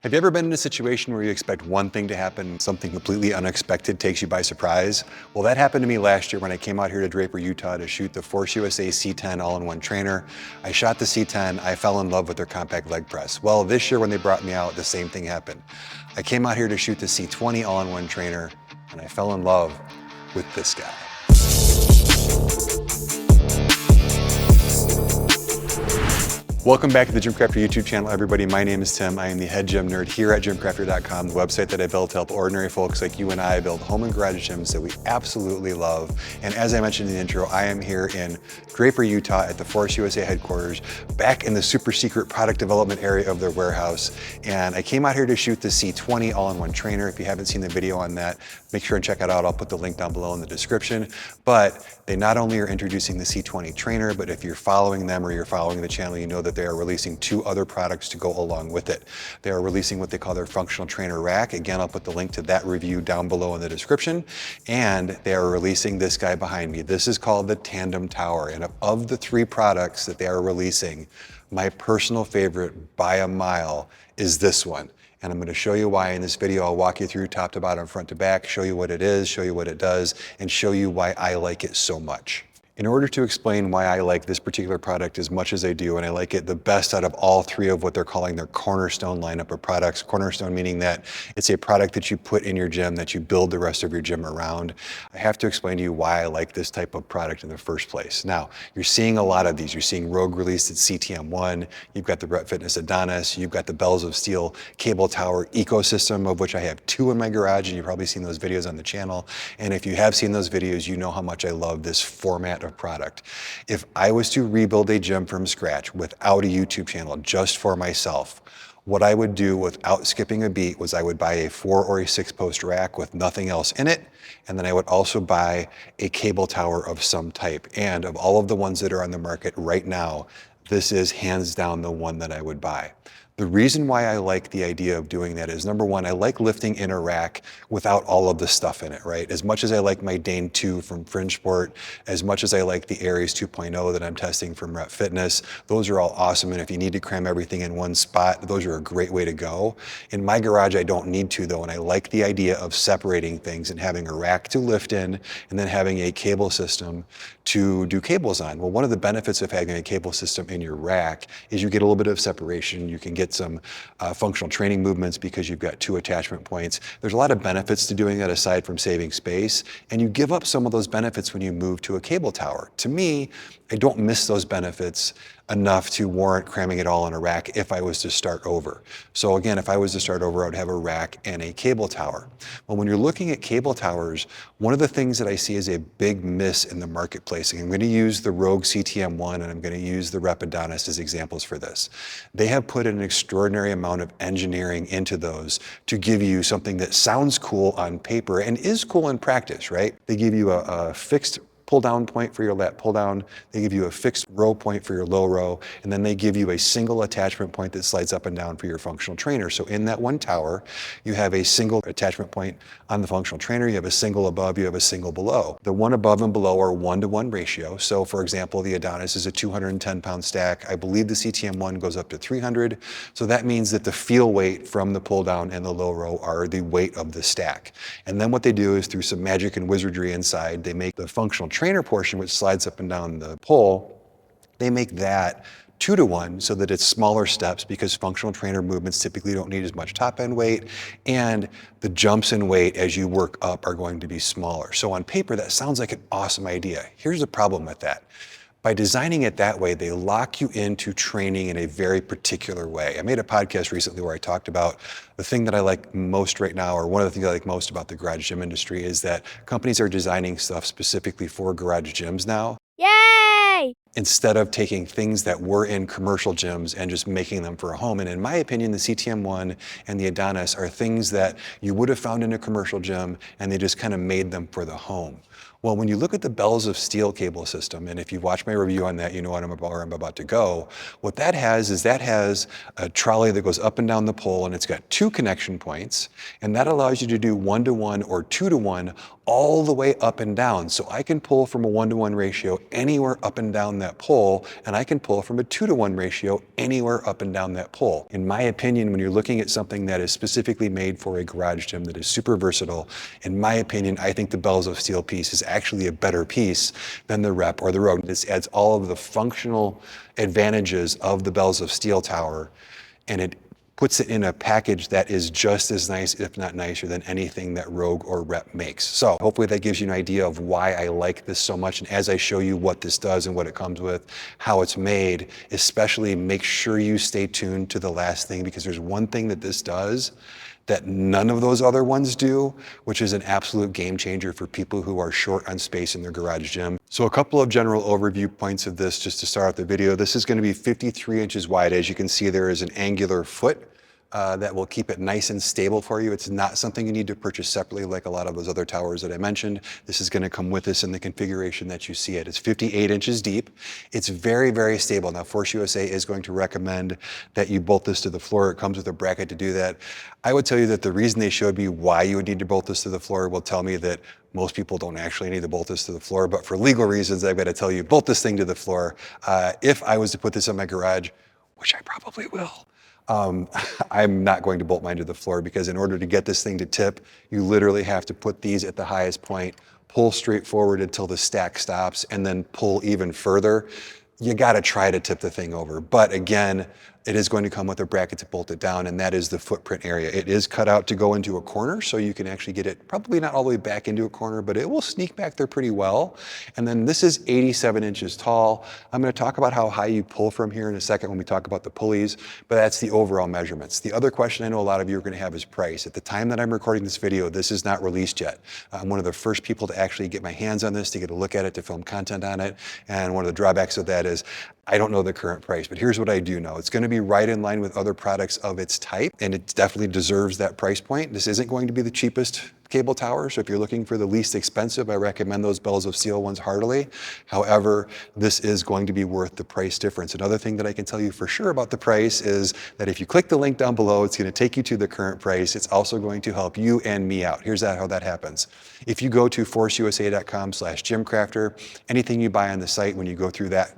Have you ever been in a situation where you expect one thing to happen, something completely unexpected takes you by surprise? Well, that happened to me last year when I came out here to Draper, Utah to shoot the Force USA C10 all-in-one trainer. I shot the C10, I fell in love with their compact leg press. Well, this year when they brought me out, the same thing happened. I came out here to shoot the C20 all-in-one trainer, and I fell in love with this guy. Welcome back to the GymCrafter YouTube channel, everybody. My name is Tim. I am the head gym nerd here at GymCrafter.com, the website that I built to help ordinary folks like you and I build home and garage gyms that we absolutely love. And as I mentioned in the intro, I am here in Draper, Utah at the Force USA headquarters, back in the super secret product development area of their warehouse. And I came out here to shoot the C20 all-in-one trainer. If you haven't seen the video on that, make sure and check it out. I'll put the link down below in the description. But they not only are introducing the C20 trainer, but if you're following them or you're following the channel, you know that they are releasing two other products to go along with it. They are releasing what they call their functional trainer rack. Again, I'll put the link to that review down below in the description. And they are releasing this guy behind me. This is called the Tandem Tower. And of the three products that they are releasing, my personal favorite by a mile is this one. And I'm going to show you why in this video. I'll walk you through top to bottom, front to back, show you what it is, show you what it does, and show you why I like it so much. In order to explain why I like this particular product as much as I do, and I like it the best out of all three of what they're calling their cornerstone lineup of products, cornerstone meaning that it's a product that you put in your gym that you build the rest of your gym around, I have to explain to you why I like this type of product in the first place. Now, you're seeing a lot of these. You're seeing Rogue released at CTM1, you've got the Brett Fitness Adonis, you've got the Bells of Steel Cable Tower ecosystem, of which I have two in my garage, and you've probably seen those videos on the channel. And if you have seen those videos, you know how much I love this format of product. If I was to rebuild a gym from scratch without a YouTube channel, just for myself, what I would do without skipping a beat was I would buy a 4 or a 6 post rack with nothing else in it. And then I would also buy a cable tower of some type. And of all of the ones that are on the market right now, this is hands down the one that I would buy. The reason why I like the idea of doing that is, number one, I like lifting in a rack without all of the stuff in it, right? As much as I like my Dane 2 from Fringe Sport, as much as I like the Aries 2.0 that I'm testing from Rep Fitness, those are all awesome. And if you need to cram everything in one spot, those are a great way to go. In my garage, I don't need to though. And I like the idea of separating things and having a rack to lift in and then having a cable system to do cables on. Well, one of the benefits of having a cable system in your rack is you get a little bit of separation. You can get some functional training movements because you've got two attachment points. There's a lot of benefits to doing that aside from saving space, and you give up some of those benefits when you move to a cable tower. To me, I don't miss those benefits enough to warrant cramming it all in a rack if I was to start over. So again, if I was to start over, I would have a rack and a cable tower. Well, when you're looking at cable towers, one of the things that I see is a big miss in the marketplace, and I'm going to use the Rogue CTM1 and I'm going to use the Rep Adonis as examples for this. They have put an extraordinary amount of engineering into those to give you something that sounds cool on paper and is cool in practice, right? They give you a fixed pull down point for your lat pull down, they give you a fixed row point for your low row, and then they give you a single attachment point that slides up and down for your functional trainer. So in that one tower, you have a single attachment point on the functional trainer, you have a single above, you have a single below. The one above and below are 1-to-1 ratio. So for example, the Adonis is a 210-pound stack. I believe the CTM1 goes up to 300. So that means that the feel weight from the pull down and the low row are the weight of the stack. And then what they do is, through some magic and wizardry inside, they make the functional trainer portion, which slides up and down the pole, they make that 2-to-1 so that it's smaller steps, because functional trainer movements typically don't need as much top end weight, and the jumps in weight as you work up are going to be smaller. So on paper, that sounds like an awesome idea. Here's the problem with that. By designing it that way, they lock you into training in a very particular way. I made a podcast recently where I talked about the thing that I like most right now, or one of the things I like most about the garage gym industry, is that companies are designing stuff specifically for garage gyms now. Yay! Instead of taking things that were in commercial gyms and just making them for a home. And in my opinion, the CTM1 and the Adonis are things that you would have found in a commercial gym, and they just kind of made them for the home. Well, when you look at the Bells of Steel cable system, and if you've watched my wreview on that, you know where I'm about to go. What that has is a trolley that goes up and down the pole, and it's got 2 connection points, and that allows you to do 1-to-1 or 2-to-1 all the way up and down. So I can pull from a 1-to-1 ratio anywhere up and down that pole, and I can pull from a 2-to-1 ratio anywhere up and down that pole. In my opinion, when you're looking at something that is specifically made for a garage gym that is super versatile, in my opinion, I think the Bells of Steel piece is actually a better piece than the Rep or the Rogue. This adds all of the functional advantages of the Bells of Steel tower, and it puts it in a package that is just as nice, if not nicer, than anything that Rogue or Rep makes. So hopefully that gives you an idea of why I like this so much. And as I show you what this does and what it comes with, how it's made, especially make sure you stay tuned to the last thing, because there's one thing that this does that none of those other ones do, which is an absolute game changer for people who are short on space in their garage gym. So a couple of general overview points of this just to start off the video. This is going to be 53 inches wide. As you can see, there is an angular foot that will keep it nice and stable for you. It's not something you need to purchase separately like a lot of those other towers that I mentioned. This is going to come with us in the configuration that you see it. It's 58 inches deep. It's very, very stable. Now, Force USA is going to recommend that you bolt this to the floor. It comes with a bracket to do that. I would tell you that the reason they showed me why you would need to bolt this to the floor will tell me that most people don't actually need to bolt this to the floor, but for legal reasons, I've got to tell you, bolt this thing to the floor. If I was to put this in my garage, which I probably will, I'm not going to bolt mine to the floor, because in order to get this thing to tip, you literally have to put these at the highest point, pull straight forward until the stack stops, and then pull even further. You got to try to tip the thing over. But again, it is going to come with a bracket to bolt it down, and that is the footprint area. It is cut out to go into a corner, so you can actually get it probably not all the way back into a corner, but it will sneak back there pretty well. And then this is 87 inches tall. I'm going to talk about how high you pull from here in a second when we talk about the pulleys, but that's the overall measurements. The other question I know a lot of you are going to have is price. At the time that I'm recording this video, this is not released yet. I'm one of the first people to actually get my hands on this, to get a look at it, to film content on it. And one of the drawbacks of that is I don't know the current price, but here's what I do know. It's going to be right in line with other products of its type, and it definitely deserves that price point. This isn't going to be the cheapest cable tower, so if you're looking for the least expensive, I recommend those Bells of Steel ones heartily. However, this is going to be worth the price difference. Another thing that I can tell you for sure about the price is that if you click the link down below, it's going to take you to the current price. It's also going to help you and me out. Here's how that happens. If you go to forceusa.com/GymCrafter, anything you buy on the site, when you go through that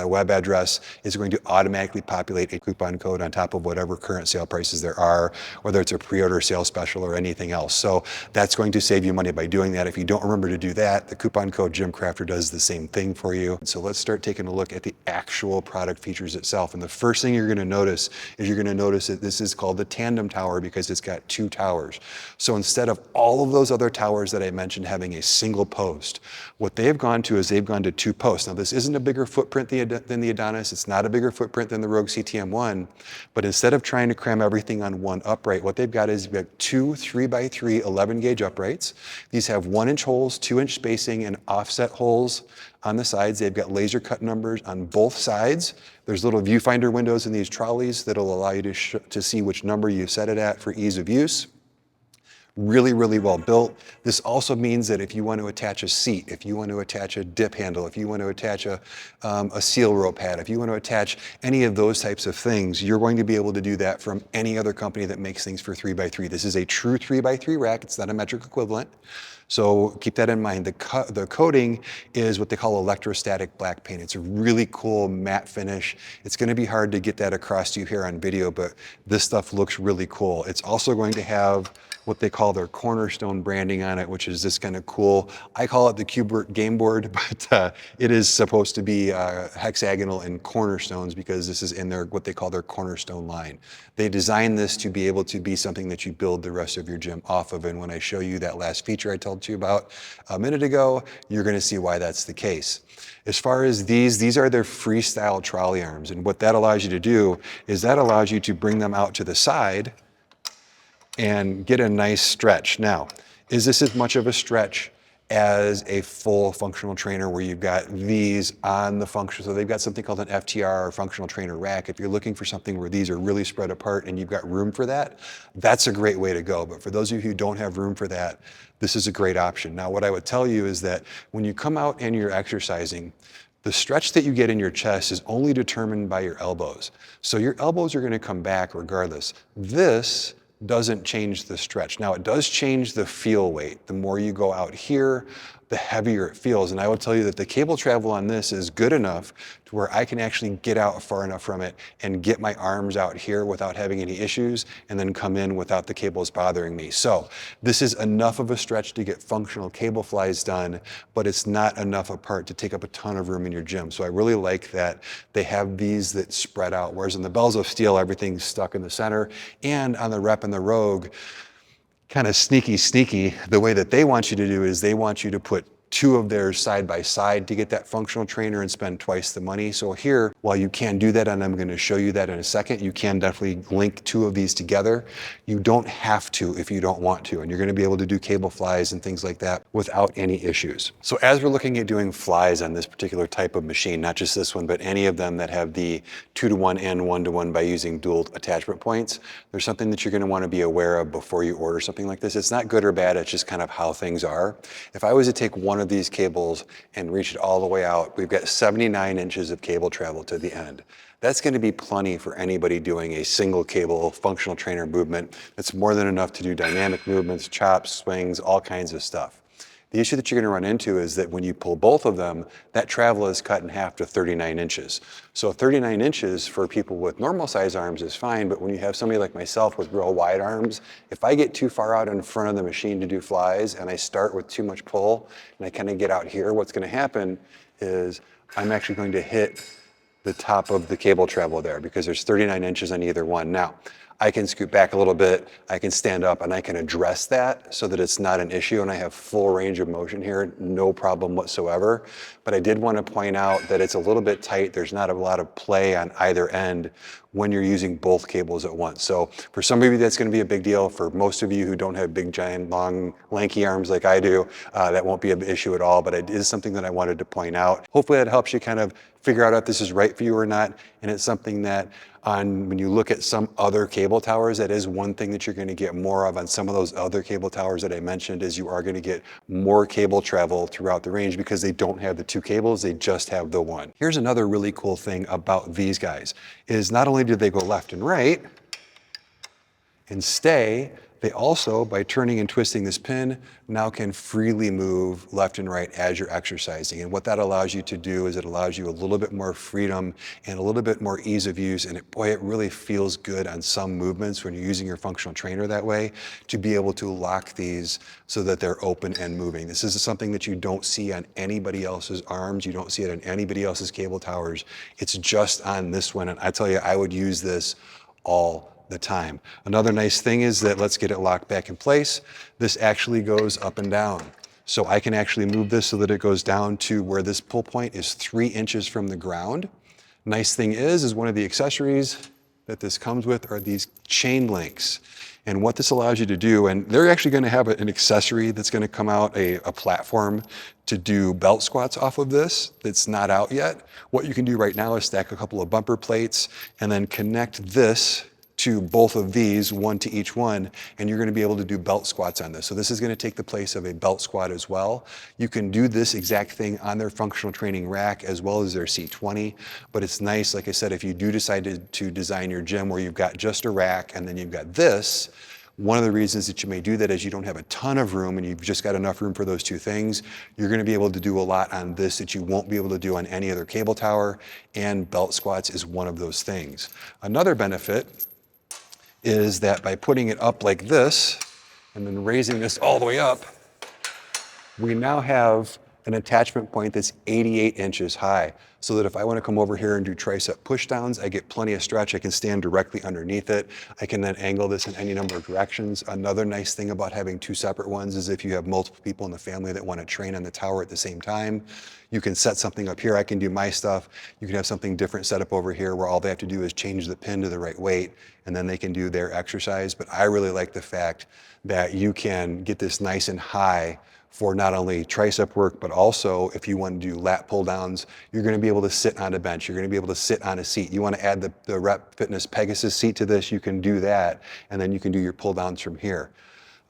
web address, is going to automatically populate a coupon code on top of whatever current sale prices there are, whether it's a pre-order sale special or anything else. So that's going to save you money by doing that. If you don't remember to do that, the coupon code GymCrafter does the same thing for you. So let's start taking a look at the actual product features itself. And the first thing you're going to notice is that this is called the Tandem Tower, because it's got 2 towers. So instead of all of those other towers that I mentioned having a single post, what they've gone to is they've gone to 2 posts. Now, this isn't a bigger footprint than the Adonis. It's not a bigger footprint than the Rogue CTM1, but instead of trying to cram everything on one upright, what they've got is you've got 2 3x3 11-gauge uprights. These have 1-inch holes, 2-inch spacing, and offset holes on the sides. They've got laser cut numbers on both sides. There's little viewfinder windows in these trolleys that'll allow you to see which number you set it at for ease of use. Really, really well built. This also means that if you want to attach a seat, if you want to attach a dip handle, if you want to attach a seal rope pad, if you want to attach any of those types of things, you're going to be able to do that from any other company that makes things for 3x3. This is a true 3x3 rack. It's not a metric equivalent. So keep that in mind. The coating is what they call electrostatic black paint. It's a really cool matte finish. It's going to be hard to get that across to you here on video, but this stuff looks really cool. It's also going to have what they call their cornerstone branding on it, which is this kind of cool, I call it the Cubert game board, but it is supposed to be hexagonal and cornerstones, because this is in their what they call their cornerstone line. They designed this to be able to be something that you build the rest of your gym off of, and when I show you that last feature I told you about a minute ago, you're going to see why that's the case. As far as these are their freestyle trolley arms, and what that allows you to do is that allows you to bring them out to the side and get a nice stretch. Now, is this as much of a stretch as a full functional trainer where you've got these on the function? So they've got something called an FTR, or functional trainer rack. If you're looking for something where these are really spread apart and you've got room for that, that's a great way to go. But for those of you who don't have room for that, this is a great option. Now, what I would tell you is that when you come out and you're exercising, the stretch that you get in your chest is only determined by your elbows. So your elbows are going to come back regardless. This doesn't change the stretch. Now, it does change the feel weight. The more you go out here, the heavier it feels. And I will tell you that the cable travel on this is good enough to where I can actually get out far enough from it and get my arms out here without having any issues, and then come in without the cables bothering me. So this is enough of a stretch to get functional cable flies done, but it's not enough apart to take up a ton of room in your gym. So I really like that they have these that spread out, whereas in the Bells of Steel, everything's stuck in the center. And on the Rep and the Rogue, kind of sneaky, the way that they want you to do is they want you to put two of theirs side by side to get that functional trainer and spend twice the money. So here, while you can do that, and I'm going to show you that in a second, you can definitely link two of these together. You don't have to if you don't want to, and you're going to be able to do cable flies and things like that without any issues. So as we're looking at doing flies on this particular type of machine, not just this one, but any of them that have the 2-to-1 and 1-to-1 by using dual attachment points, there's something that you're going to want to be aware of before you order something like this. It's not good or bad, it's just kind of how things are. If I was to take one of these cables and reach it all the way out, we've got 79 inches of cable travel to the end. That's going to be plenty for anybody doing a single cable functional trainer movement. It's more than enough to do dynamic movements, chops, swings, all kinds of stuff. The issue that you're going to run into is that when you pull both of them, that travel is cut in half to 39 inches. So 39 inches for people with normal size arms is fine, but when you have somebody like myself with real wide arms, if I get too far out in front of the machine to do flies and I start with too much pull and I kind of get out here, what's going to happen is I'm actually going to hit the top of the cable travel there because there's 39 inches on either one. Now, I can scoot back a little bit, I can stand up, and I can address that so that it's not an issue, and I have full range of motion here, no problem whatsoever. But I did want to point out that it's a little bit tight. There's not a lot of play on either end when you're using both cables at once. So for some of you, that's going to be a big deal. For most of you who don't have big, giant, long, lanky arms like I do, that won't be an issue at all, but it is something that I wanted to point out. Hopefully that helps you kind of figure out if this is right for you or not, and it's something that when you look at some other cable towers, that is one thing that you're going to get more of on some of those other cable towers that I mentioned, is you are going to get more cable travel throughout the range because they don't have the two cables, they just have the one. Here's another really cool thing about these guys, is not only do they go left and right and stay, they also, by turning and twisting this pin, now can freely move left and right as you're exercising. And what that allows you to do is it allows you a little bit more freedom and a little bit more ease of use. And it really feels good on some movements when you're using your functional trainer that way, to be able to lock these so that they're open and moving. This is something that you don't see on anybody else's arms. You don't see it on anybody else's cable towers. It's just on this one. And I tell you, I would use this all the time. Another nice thing is that, let's get it locked back in place, this actually goes up and down. So I can actually move this so that it goes down to where this pull point is 3 inches from the ground. Nice thing is one of the accessories that this comes with are these chain links. And what this allows you to do, and they're actually going to have an accessory that's going to come out, a platform to do belt squats off of this that's not out yet. What you can do right now is stack a couple of bumper plates and then connect this to both of these, one to each one, and you're going to be able to do belt squats on this. So this is going to take the place of a belt squat as well. You can do this exact thing on their functional training rack as well as their C20, but it's nice, like I said, if you do decide to design your gym where you've got just a rack and then you've got this, one of the reasons that you may do that is you don't have a ton of room and you've just got enough room for those two things. You're going to be able to do a lot on this that you won't be able to do on any other cable tower, and belt squats is one of those things. Another benefit is that by putting it up like this and then raising this all the way up, we now have an attachment point that's 88 inches high, so that if I want to come over here and do tricep pushdowns, I get plenty of stretch. I can stand directly underneath it. I can then angle this in any number of directions. Another nice thing about having two separate ones is if you have multiple people in the family that want to train on the tower at the same time, you can set something up here. I can do my stuff. You can have something different set up over here where all they have to do is change the pin to the right weight, and then they can do their exercise. But I really like the fact that you can get this nice and high for not only tricep work, but also if you want to do lat pull downs, you're going to be able to sit on a bench. You're going to be able to sit on a seat. You want to add the Rep Fitness Pegasus seat to this, you can do that, and then you can do your pull downs from here.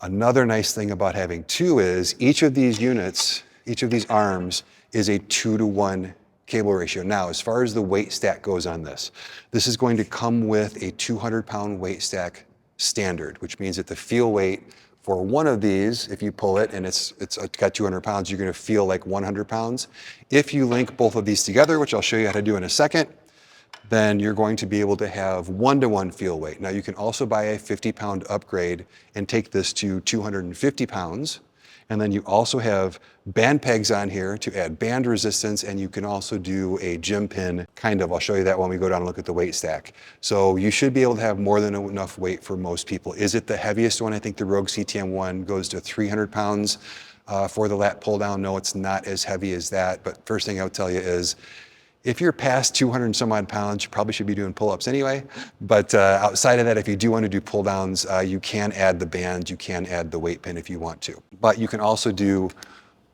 Another nice thing about having two is each of these units, each of these arms is a 2-to-1 cable ratio. Now, as far as the weight stack goes on this, this is going to come with a 200-pound weight stack standard, which means that the feel weight for one of these, if you pull it and it's got 200 pounds, you're gonna feel like 100 pounds. If you link both of these together, which I'll show you how to do in a second, then you're going to be able to have one-to-one feel weight. Now you can also buy a 50-pound upgrade and take this to 250 pounds. And then you also have band pegs on here to add band resistance, and you can also do a gym pin, kind of. I'll show you that when we go down and look at the weight stack. So you should be able to have more than enough weight for most people. Is it the heaviest one? I think the Rogue CTM1 goes to 300 pounds for the lat pull down. No, it's not as heavy as that. But first thing I would tell you is, if you're past 200 and some odd pounds, you probably should be doing pull-ups anyway. But outside of that, if you do want to do pull downs, you can add the band, you can add the weight pin if you want to. But you can also do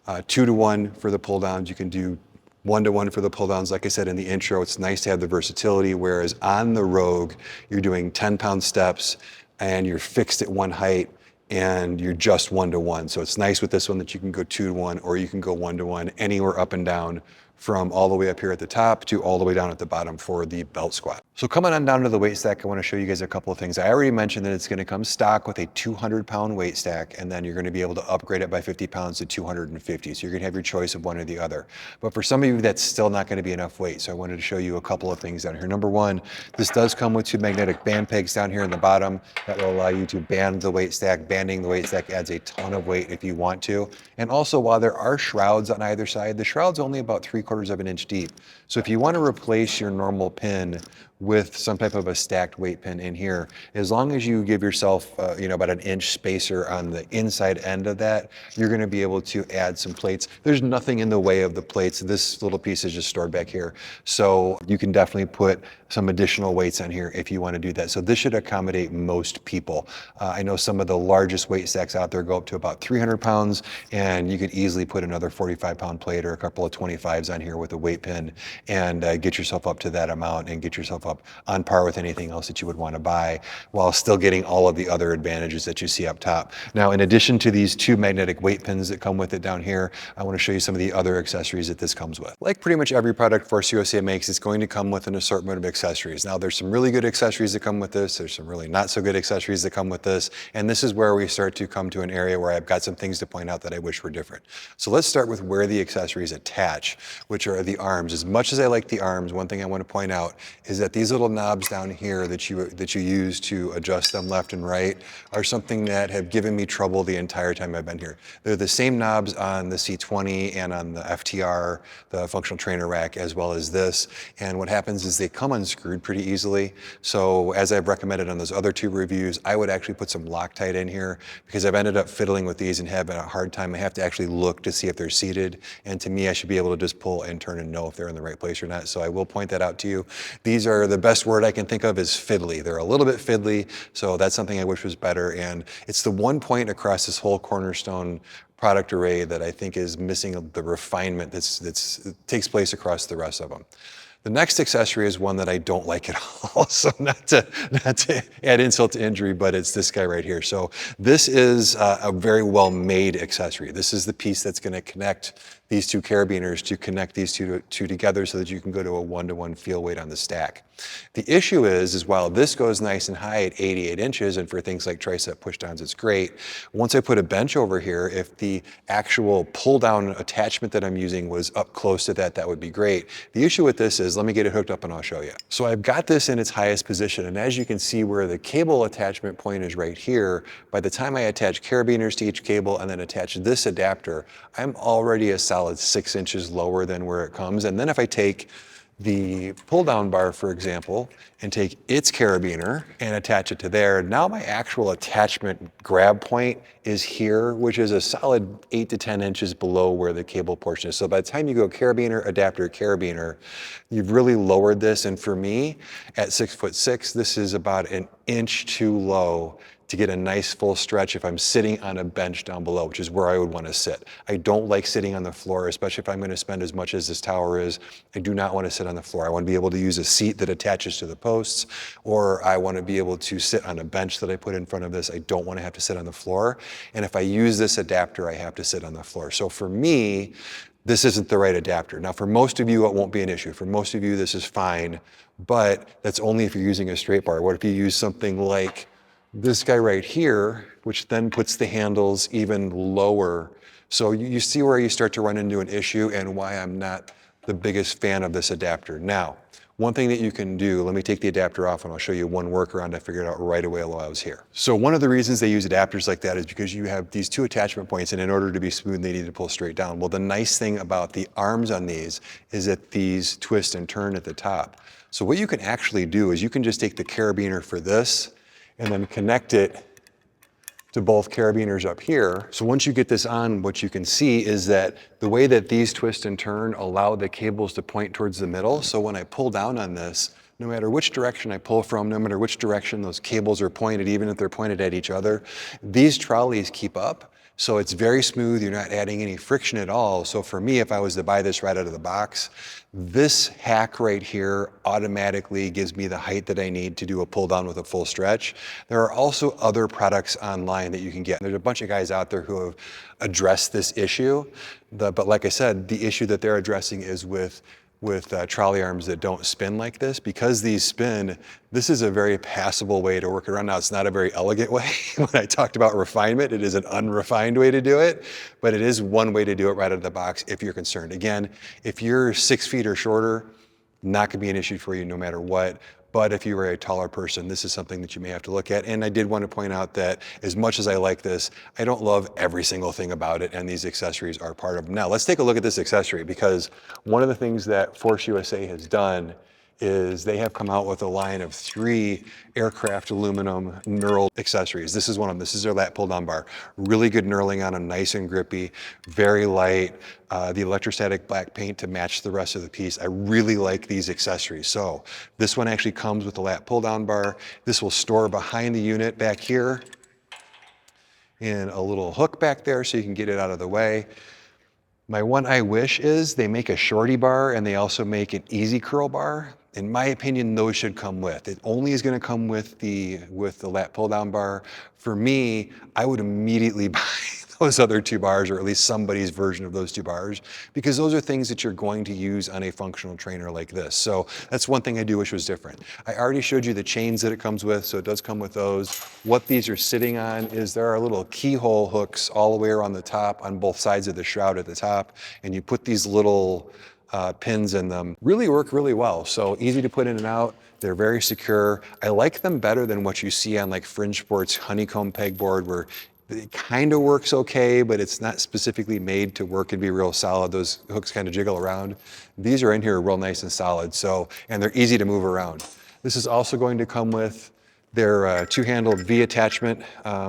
2-to-1 for the pull downs. You can do 1-to-1 for the pull downs. Like I said in the intro, it's nice to have the versatility, whereas on the Rogue, you're doing 10-pound steps and you're fixed at one height and you're just 1-to-1. So it's nice with this one that you can go 2-to-1 or you can go 1-to-1 anywhere up and down, from all the way up here at the top to all the way down at the bottom for the belt squat. So coming on down to the weight stack, I want to show you guys a couple of things. I already mentioned that it's going to come stock with a 200-pound weight stack, and then you're going to be able to upgrade it by 50 pounds to 250. So you're going to have your choice of one or the other. But for some of you, that's still not going to be enough weight. So I wanted to show you a couple of things down here. Number one, this does come with 2 magnetic band pegs down here in the bottom that will allow you to band the weight stack. Banding the weight stack adds a ton of weight if you want to. And also, while there are shrouds on either side, the shroud's only about 3/4 of an inch deep. So if you want to replace your normal pin with some type of a stacked weight pin in here, as long as you give yourself about an inch spacer on the inside end of that, you're going to be able to add some plates. There's nothing in the way of the plates. This little piece is just stored back here. So you can definitely put some additional weights on here if you want to do that. So this should accommodate most people. I know some of the largest weight stacks out there go up to about 300 pounds, and you could easily put another 45-pound plate or a couple of 25s on here with a weight pin and get yourself up to that amount and get yourself up on par with anything else that you would want to buy, while still getting all of the other advantages that you see up top. Now, in addition to these 2 magnetic weight pins that come with it down here, I want to show you some of the other accessories that this comes with. Like pretty much every product Force USA makes, it's going to come with an assortment of accessories. Now, there's some really good accessories that come with this. There's some really not so good accessories that come with this. And this is where we start to come to an area where I've got some things to point out that I wish were different. So let's start with where the accessories attach, which are the arms. As much as I like the arms, one thing I want to point out is that these little knobs down here that you use to adjust them left and right are something that have given me trouble the entire time I've been here. They're the same knobs on the C20 and on the FTR, the functional trainer rack, as well as this. And what happens is they come unscrewed pretty easily. So as I've recommended on those other 2 reviews, I would actually put some Loctite in here, because I've ended up fiddling with these and having a hard time. I have to actually look to see if they're seated. And to me, I should be able to just pull and turn and know if they're in the right place or not. So I will point that out to you. These are, the best word I can think of is fiddly. They're a little bit fiddly, so that's something I wish was better. And it's the one point across this whole Cornerstone product array that I think is missing the refinement that takes place across the rest of them. The next accessory is one that I don't like at all. So not to add insult to injury, but it's this guy right here. So this is a very well made accessory. This is the piece that's going to connect these 2 carabiners to connect these two together so that you can go to a 1-to-1 feel weight on the stack. The issue is while this goes nice and high at 88 inches, and for things like tricep pushdowns, it's great. Once I put a bench over here, if the actual pull down attachment that I'm using was up close to that, that would be great. The issue with this is, let me get it hooked up and I'll show you. So I've got this in its highest position, and as you can see where the cable attachment point is right here, by the time I attach carabiners to each cable and then attach this adapter, I'm already a solid 6 inches lower than where it comes. And then if I take the pull down bar, for example, and take its carabiner and attach it to there, now my actual attachment grab point is here, which is a solid 8 to 10 inches below where the cable portion is. So by the time you go carabiner, adapter, carabiner, you've really lowered this. And for me, at 6'6", this is about an inch too low to get a nice full stretch if I'm sitting on a bench down below, which is where I would want to sit. I don't like sitting on the floor, especially if I'm going to spend as much as this tower is. I do not want to sit on the floor. I want to be able to use a seat that attaches to the posts, or I want to be able to sit on a bench that I put in front of this. I don't want to have to sit on the floor. And if I use this adapter, I have to sit on the floor. So for me, this isn't the right adapter. Now, for most of you, it won't be an issue. For most of you, this is fine, but that's only if you're using a straight bar. What if you use something like this guy right here, which then puts the handles even lower. So you see where you start to run into an issue and why I'm not the biggest fan of this adapter. Now, one thing that you can do, let me take the adapter off and I'll show you one workaround I figured out right away while I was here. So one of the reasons they use adapters like that is because you have these two attachment points, and in order to be smooth, they need to pull straight down. Well, the nice thing about the arms on these is that these twist and turn at the top. So what you can actually do is you can just take the carabiner for this and then connect it to both carabiners up here. So once you get this on, what you can see is that the way that these twist and turn allow the cables to point towards the middle. So when I pull down on this, no matter which direction I pull from, no matter which direction those cables are pointed, even if they're pointed at each other, these trolleys keep up. So it's very smooth, you're not adding any friction at all. So for me, if I was to buy this right out of the box, this hack right here automatically gives me the height that I need to do a pull down with a full stretch. There are also other products online that you can get. There's a bunch of guys out there who have addressed this issue. But like I said, the issue that they're addressing is with trolley arms that don't spin like this. Because these spin, this is a very passable way to work around. Now, it's not a very elegant way. When I talked about refinement, it is an unrefined way to do it, but it is one way to do it right out of the box if you're concerned. Again, if you're 6 feet or shorter, not gonna be an issue for you no matter what. But if you were a taller person, this is something that you may have to look at. And I did want to point out that as much as I like this, I don't love every single thing about it, and these accessories are part of them. Now, let's take a look at this accessory, because one of the things that Force USA has done is they have come out with a line of 3 aircraft aluminum knurled accessories. This is one of them. This is their lat pull down bar. Really good knurling on them, nice and grippy, very light. The electrostatic black paint to match the rest of the piece. I really like these accessories. So this one actually comes with a lat pull down bar. This will store behind the unit back here in a little hook back there so you can get it out of the way. My one I wish is they make a shorty bar and they also make an easy curl bar. In my opinion, those should come with. It only is going to come with the lat pull down bar. For me, I would immediately buy those other 2 bars, or at least somebody's version of those 2 bars, because those are things that you're going to use on a functional trainer like this. So that's one thing I do wish was different. I already showed you the chains that it comes with, so it does come with those. What these are sitting on is there are little keyhole hooks all the way around the top on both sides of the shroud at the top, and you put these little pins in them. Really work really well. So easy to put in and out. They're very secure. I like them better than what you see on like Fringe Sports honeycomb pegboard, where it kind of works okay, but it's not specifically made to work and be real solid. Those hooks kind of jiggle around. These are in here real nice and solid, so, and they're easy to move around. This is also going to come with their 2-handled V attachment,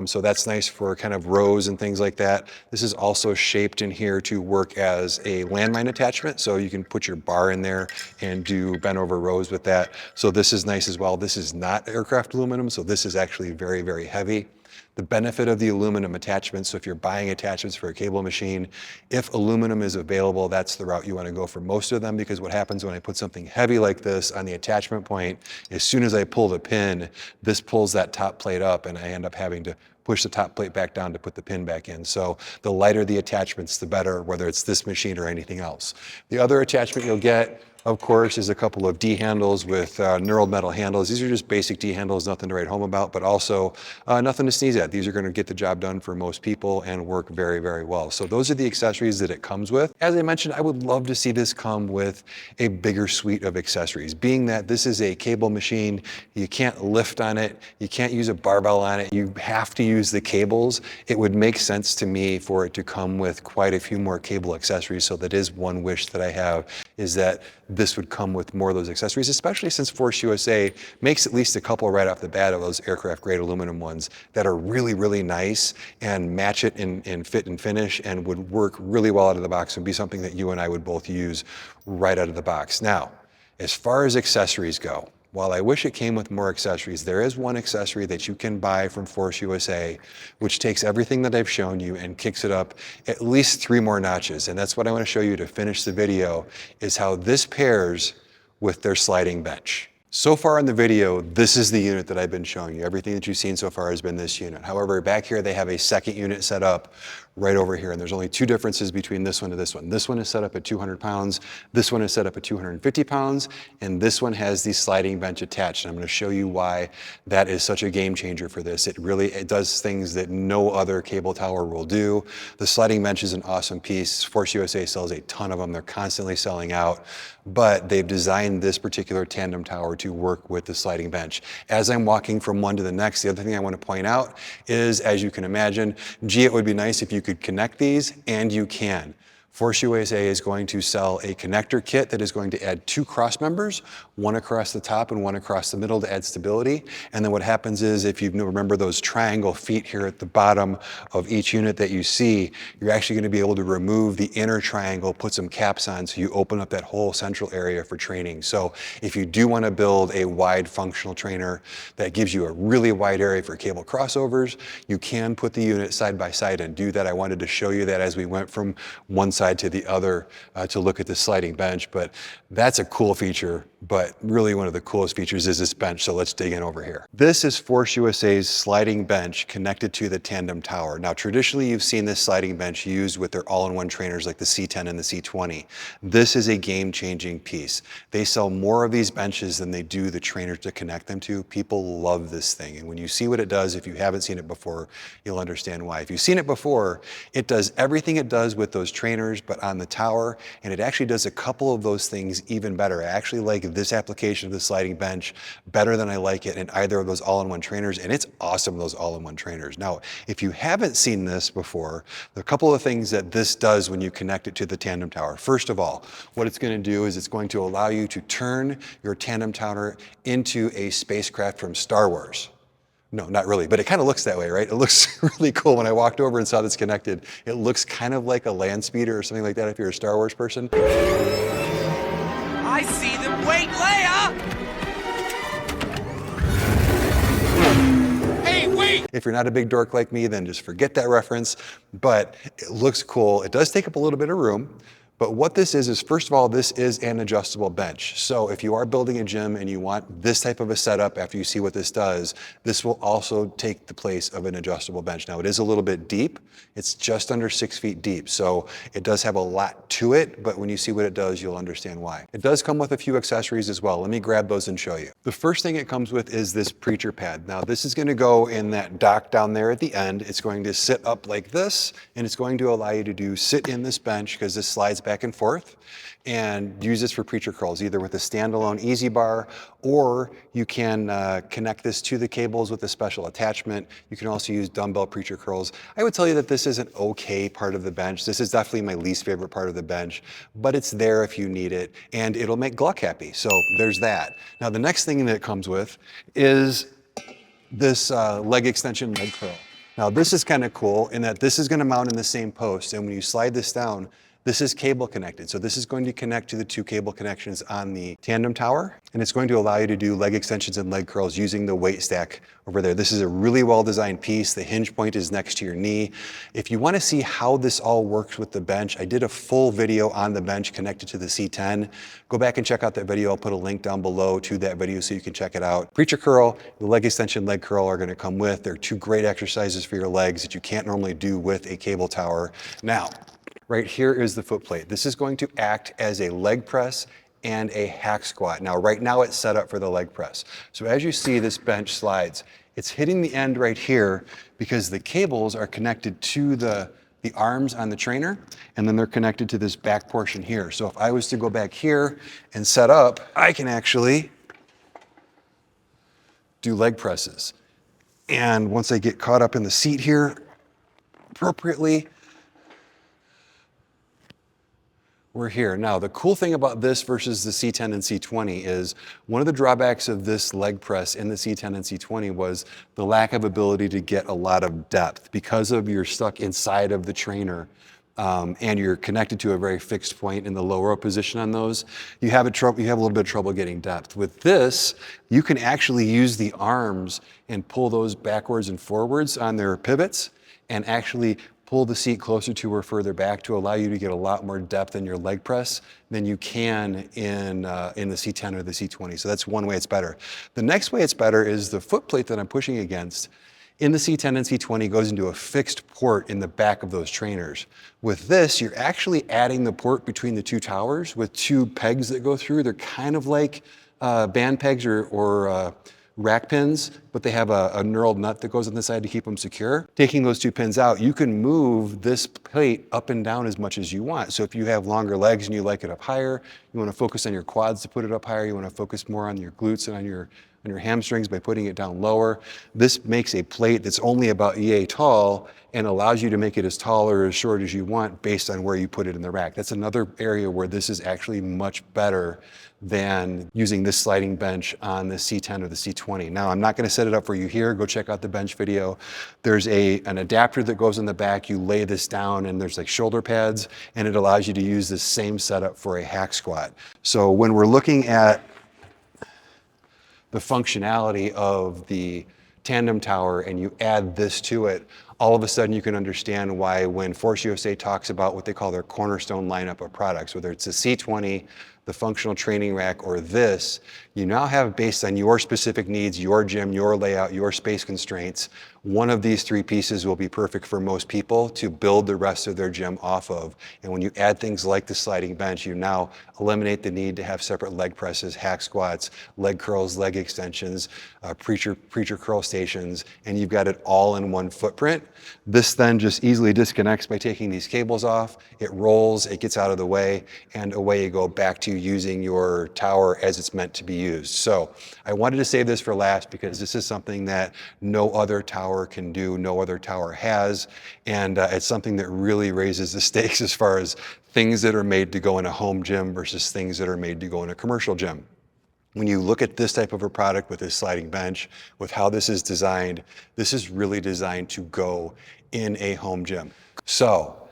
so that's nice for kind of rows and things like that. This is also shaped in here to work as a landmine attachment, so you can put your bar in there and do bent over rows with that. So this is nice as well. This is not aircraft aluminum, so this is actually very, very heavy. The benefit of the aluminum attachments, so if you're buying attachments for a cable machine, if aluminum is available, that's the route you want to go for most of them, because what happens when I put something heavy like this on the attachment point, as soon as I pull the pin, this pulls that top plate up and I end up having to push the top plate back down to put the pin back in. So the lighter the attachments, the better, whether it's this machine or anything else. The other attachment you'll get, of course, is a couple of D handles with knurled metal handles. These are just basic D handles, nothing to write home about, but also nothing to sneeze at. These are going to get the job done for most people and work very, very well. So those are the accessories that it comes with. As I mentioned, I would love to see this come with a bigger suite of accessories. Being that this is a cable machine, you can't lift on it, you can't use a barbell on it, you have to use the cables. It would make sense to me for it to come with quite a few more cable accessories. So that is one wish that I have, is that this would come with more of those accessories, especially since Force USA makes at least a couple right off the bat of those aircraft grade aluminum ones that are really, really nice and match it in fit and finish and would work really well out of the box and be something that you and I would both use right out of the box. Now, as far as accessories go, while I wish it came with more accessories, there is one accessory that you can buy from Force USA, which takes everything that I've shown you and kicks it up at least 3 more notches. And that's what I want to show you to finish the video, is how this pairs with their sliding bench. So far in the video, this is the unit that I've been showing you. Everything that you've seen so far has been this unit. However, back here they have a second unit set up right over here, and there's only two differences between this one and this one. This one is set up at 200 pounds, this one is set up at 250 pounds, and this one has the sliding bench attached. And I'm gonna show you why that is such a game changer for this. It does things that no other cable tower will do. The sliding bench is an awesome piece. Force USA sells a ton of them. They're constantly selling out, but they've designed this particular tandem tower to work with the sliding bench. As I'm walking from one to the next, the other thing I want to point out is, as you can imagine, gee, it would be nice if you could connect these, and you can. Force USA is going to sell a connector kit that is going to add two cross members, one across the top and one across the middle to add stability. And then what happens is, if you remember those triangle feet here at the bottom of each unit that you see, you're actually going to be able to remove the inner triangle, put some caps on, so you open up that whole central area for training. So if you do want to build a wide functional trainer that gives you a really wide area for cable crossovers, you can put the unit side by side and do that. I wanted to show you that as we went from one side to the other to look at the sliding bench, but that's a cool feature. But really one of the coolest features is this bench, so let's dig in over here. This is Force USA's sliding bench connected to the Tandem Tower. Now traditionally you've seen this sliding bench used with their all-in-one trainers like the C10 and the C20. This is a game-changing piece. They sell more of these benches than they do the trainers to connect them to. People love this thing, and when you see what it does, if you haven't seen it before, you'll understand why. If you've seen it before, it does everything it does with those trainers but on the tower, and it actually does a couple of those things even better. I actually like this application of the sliding bench better than I like it in either of those all-in-one trainers, and it's awesome, those all-in-one trainers. Now, if you haven't seen this before, there are a couple of things that this does when you connect it to the Tandem Tower. First of all, what it's going to do is it's going to allow you to turn your Tandem Tower into a spacecraft from Star Wars. No, not really, but it kind of looks that way, right? It looks really cool. When I walked over and saw this connected, it looks kind of like a land speeder or something like that if you're a Star Wars person. I see them. Wait, Leia! Hey, wait! If you're not a big dork like me, then just forget that reference, but it looks cool. It does take up a little bit of room. But what this is first of all, this is an adjustable bench. So if you are building a gym and you want this type of a setup after you see what this does, this will also take the place of an adjustable bench. Now it is a little bit deep. It's just under 6 feet deep. So it does have a lot to it, but when you see what it does, you'll understand why. It does come with a few accessories as well. Let me grab those and show you. The first thing it comes with is this preacher pad. Now this is going to go in that dock down there at the end. It's going to sit up like this, and it's going to allow you to sit in this bench because this slides back and forth, and use this for preacher curls, either with a standalone easy bar, or you can connect this to the cables with a special attachment. You can also use dumbbell preacher curls. I would tell you that this is an okay part of the bench. This is definitely my least favorite part of the bench, but it's there if you need it, and it'll make Gluck happy. So there's that. Now the next thing that it comes with is this leg extension leg curl. Now this is kind of cool in that this is going to mount in the same post, and when you slide this down, this is cable connected. So this is going to connect to the two cable connections on the Tandem Tower, and it's going to allow you to do leg extensions and leg curls using the weight stack over there. This is a really well-designed piece. The hinge point is next to your knee. If you want to see how this all works with the bench, I did a full video on the bench connected to the C10. Go back and check out that video. I'll put a link down below to that video so you can check it out. Preacher curl, the leg extension, leg curl are going to come with. They're two great exercises for your legs that you can't normally do with a cable tower. Now, right here is the foot plate. This is going to act as a leg press and a hack squat. Now, right now it's set up for the leg press. So as you see, this bench slides. It's hitting the end right here because the cables are connected to the arms on the trainer, and then they're connected to this back portion here. So if I was to go back here and set up, I can actually do leg presses. And once I get caught up in the seat here appropriately, we're here. Now, the cool thing about this versus the C10 and C20 is one of the drawbacks of this leg press in the C10 and C20 was the lack of ability to get a lot of depth because of you're stuck inside of the trainer and you're connected to a very fixed point in the lower position on those. You have a little bit of trouble getting depth. With this, you can actually use the arms and pull those backwards and forwards on their pivots and actually pull the seat closer to or further back to allow you to get a lot more depth in your leg press than you can in the C10 or the C20. So that's one way it's better. The next way it's better is the foot plate that I'm pushing against in the C10 and C20 goes into a fixed port in the back of those trainers. With this, you're actually adding the port between the two towers with two pegs that go through. They're kind of like band pegs or rack pins, but they have a knurled nut that goes on the side to keep them secure. Taking those two pins out, you can move this plate up and down as much as you want. So if you have longer legs and you like it up higher, you want to focus on your quads to put it up higher, you want to focus more on your glutes and on your hamstrings by putting it down lower. This makes a plate that's only about yay tall and allows you to make it as tall or as short as you want based on where you put it in the rack. That's another area where this is actually much better than using this sliding bench on the C10 or the C20. Now, I'm not gonna set it up for you here. Go check out the bench video. There's an adapter that goes in the back. You lay this down and there's like shoulder pads, and it allows you to use the same setup for a hack squat. So when we're looking at the functionality of the Tandem Tower and you add this to it, all of a sudden you can understand why when Force USA talks about what they call their cornerstone lineup of products, whether it's a C20, the functional training rack, or this, you now have, based on your specific needs, your gym, your layout, your space constraints, one of these three pieces will be perfect for most people to build the rest of their gym off of. And when you add things like the sliding bench, you now eliminate the need to have separate leg presses, hack squats, leg curls, leg extensions, preacher curl stations, and you've got it all in one footprint. This then just easily disconnects by taking these cables off. It rolls, it gets out of the way, and away you go back to using your tower as it's meant to be used. So I wanted to save this for last because this is something that no other tower can do, no other tower has, and it's something that really raises the stakes as far as things that are made to go in a home gym versus things that are made to go in a commercial gym. When you look at this type of a product with this sliding bench, with how this is designed, this is really designed to go in a home gym. So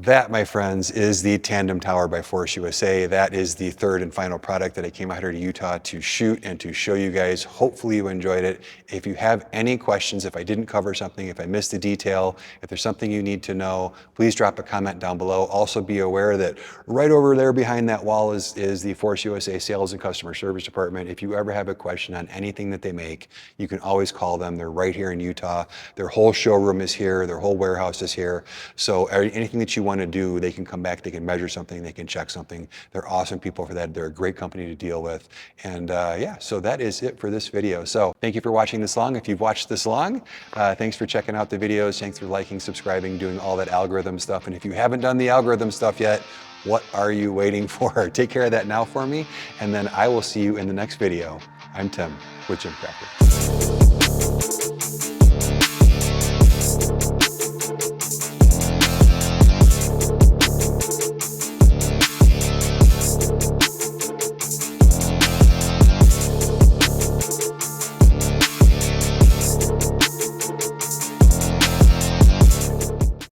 that, my friends, is the Tandem Tower by Force USA. That is the third and final product that I came out here to Utah to shoot and to show you guys. Hopefully you enjoyed it. If you have any questions, if I didn't cover something, if I missed a detail, if there's something you need to know, please drop a comment down below. Also be aware that right over there behind that wall is the Force USA Sales and Customer Service Department. If you ever have a question on anything that they make, you can always call them. They're right here in Utah. Their whole showroom is here. Their whole warehouse is here. So anything that you want to do, they can come back, they can measure something, they can check something. They're awesome people for that. They're a great company to deal with. And yeah, so that is it for this video. So thank you for watching this long. If you've watched this long, thanks for checking out the videos. Thanks for liking, subscribing, doing all that algorithm stuff. And if you haven't done the algorithm stuff yet, what are you waiting for? Take care of that now for me. And then I will see you in the next video. I'm Tim with GymCrafter.